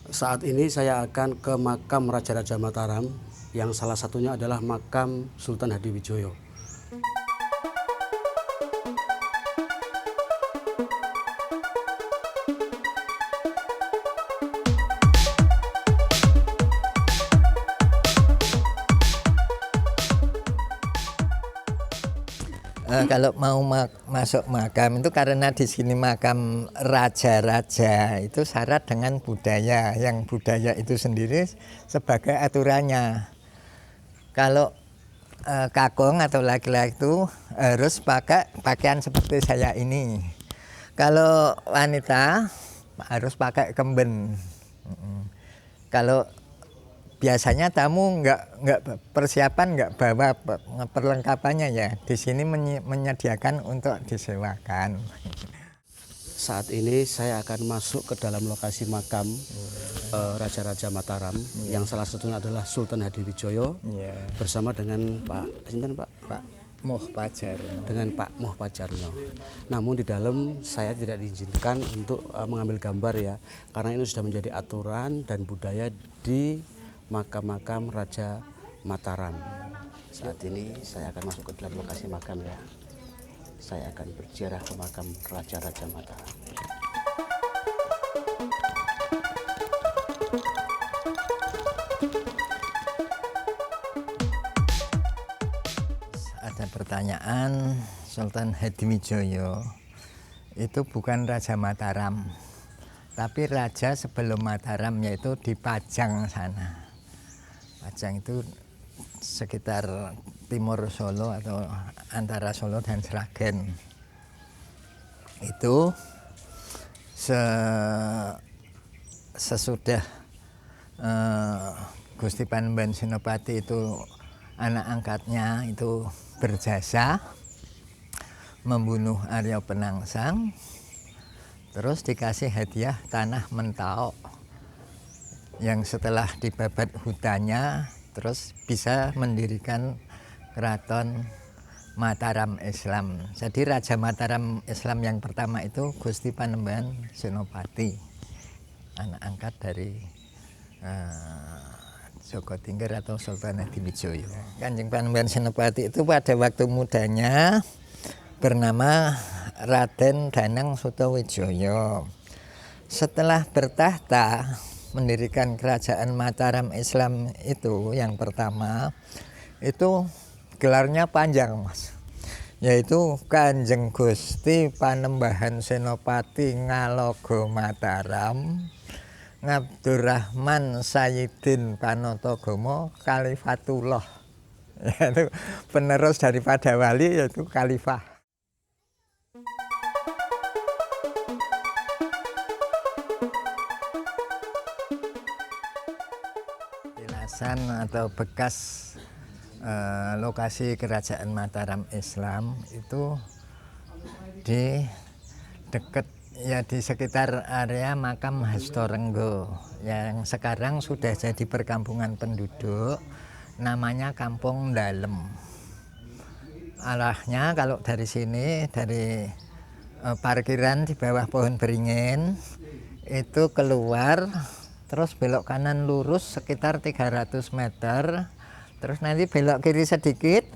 Saat ini saya akan ke makam Raja-Raja Mataram, yang salah satunya adalah makam Sultan Hadiwijoyo. Kalau mau masuk makam itu karena di sini makam raja-raja itu syarat dengan budaya, yang budaya itu sendiri sebagai aturannya. Kalau kakung atau laki-laki itu harus pakai pakaian seperti saya ini. Kalau wanita harus pakai kemben. Kalau biasanya tamu nggak persiapan, nggak bawa perlengkapannya ya. Di sini menyediakan untuk disewakan. Saat ini saya akan masuk ke dalam lokasi makam Raja-Raja Mataram, yang salah satunya adalah Sultan Hadiwijoyo, bersama dengan Pak Moh Pajarno. dengan Pak Moh Pajarno. Namun di dalam saya tidak diizinkan untuk mengambil gambar ya, karena ini sudah menjadi aturan dan budaya di makam-makam Raja Mataram. Saat ini saya akan masuk ke dalam lokasi makam ya. Saya akan berziarah ke makam Raja-Raja Mataram. Ada pertanyaan, Sultan Hadiwijoyo itu bukan Raja Mataram, tapi raja sebelum Mataram, yaitu di Pajang sana. Pajang itu sekitar timur Solo atau antara Solo dan Sragen. Itu sesudah Gusti Panembahan Senopati itu anak angkatnya itu berjasa membunuh Arya Penangsang, terus dikasih hadiah tanah Mentao yang setelah dibabat hutannya terus bisa mendirikan keraton Mataram Islam. Jadi Raja Mataram Islam yang pertama itu Gusti Panembahan Senopati, anak angkat dari Joko Tingkir atau Sultan Hadiwijoyo. Kanjeng Panembahan Senopati itu pada waktu mudanya bernama Raden Danang Sutawijoyo. Setelah bertahta mendirikan kerajaan Mataram Islam itu yang pertama, itu gelarnya panjang Mas, yaitu Kanjeng Gusti Panembahan Senopati Ngalogo Mataram Ngabdurrahman Sayyidin Panatagomo Khalifatullah, yaitu penerus daripada wali, yaitu khalifah. Atau bekas lokasi kerajaan Mataram Islam itu di dekat ya di sekitar area makam Hastorenggo yang sekarang sudah jadi perkampungan penduduk, namanya Kampung Dalem. Arahnya kalau dari sini, dari parkiran di bawah pohon beringin itu keluar, terus belok kanan lurus sekitar 300 meter, terus nanti belok kiri sedikit,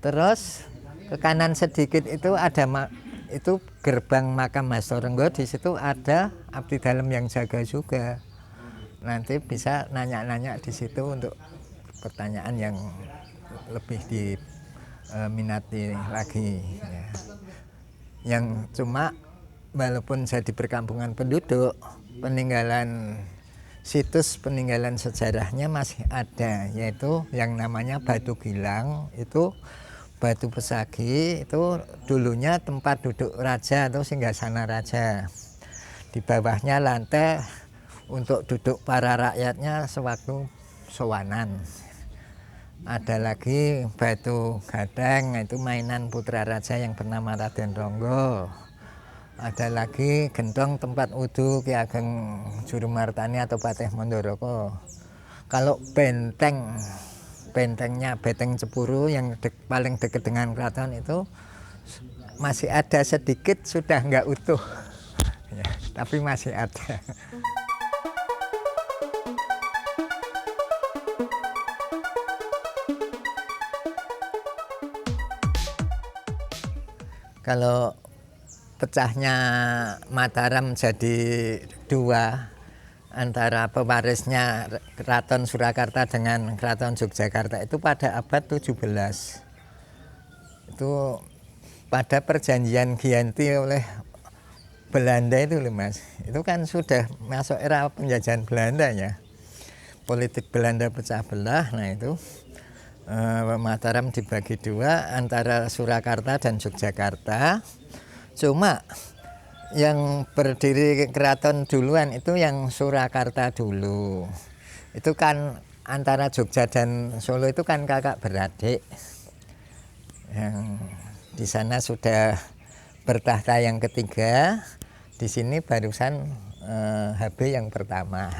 terus ke kanan sedikit itu ada itu gerbang makam Hastorenggo. Di situ ada abdi dalam yang jaga juga. Nanti bisa nanya-nanya di situ untuk pertanyaan yang lebih diminati lagi. Ya. Yang cuma walaupun jadi perkampungan penduduk, situs peninggalan sejarahnya masih ada, yaitu yang namanya Batu Gilang. Itu batu pesagi, itu dulunya tempat duduk raja atau singgasana raja. Di bawahnya lantai untuk duduk para rakyatnya sewaktu sowanan. Ada lagi batu gadang, itu mainan putra raja yang bernama Raden Ronggo. Ada lagi gentong tempat wudhu Ki Ageng Jurumartani atau Patih Mandoroko. Kalau bentengnya Beteng Cepuru yang paling dekat dengan keraton itu masih ada sedikit, sudah nggak utuh ya, tapi masih ada. Kalau pecahnya Mataram jadi dua antara pewarisnya Keraton Surakarta dengan Keraton Yogyakarta itu pada abad 17. Itu pada perjanjian Giyanti oleh Belanda itu loh Mas. Itu kan sudah masuk era penjajahan Belanda ya. Politik Belanda pecah belah, nah itu Mataram dibagi dua antara Surakarta dan Yogyakarta. Cuma yang berdiri keraton duluan itu yang Surakarta dulu. Itu kan antara Jogja dan Solo itu kan kakak beradik. Yang di sana sudah bertahta yang ketiga, di sini barusan HB yang pertama.